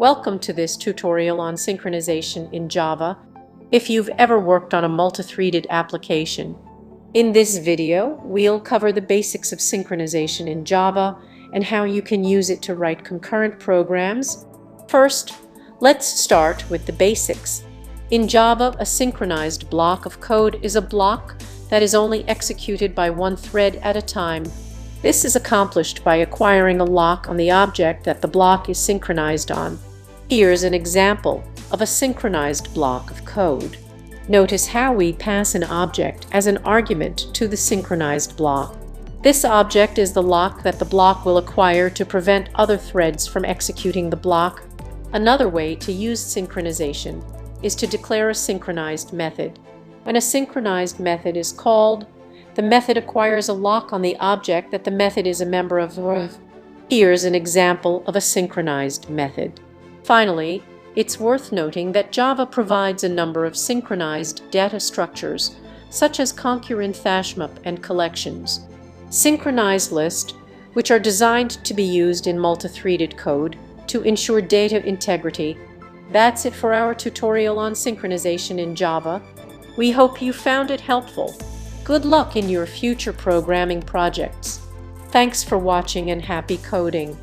Welcome to this tutorial on synchronization in Java, if you've ever worked on a multi-threaded application. In this video, we'll cover the basics of synchronization in Java and how you can use it to write concurrent programs. First, let's start with the basics. In Java, a synchronized block of code is a block that is only executed by one thread at a time. This is accomplished by acquiring a lock on the object that the block is synchronized on. Here's an example of a synchronized block of code. Notice how we pass an object as an argument to the synchronized block. This object is the lock that the block will acquire to prevent other threads from executing the block. Another way to use synchronization is to declare a synchronized method. When a synchronized method is called, the method acquires a lock on the object that the method is a member of. Here's an example of a synchronized method. Finally, it's worth noting that Java provides a number of synchronized data structures, such as concurrent hashmap and collections. Synchronized lists, which are designed to be used in multi-threaded code to ensure data integrity. That's it for our tutorial on synchronization in Java. We hope you found it helpful. Good luck in your future programming projects. Thanks for watching and happy coding.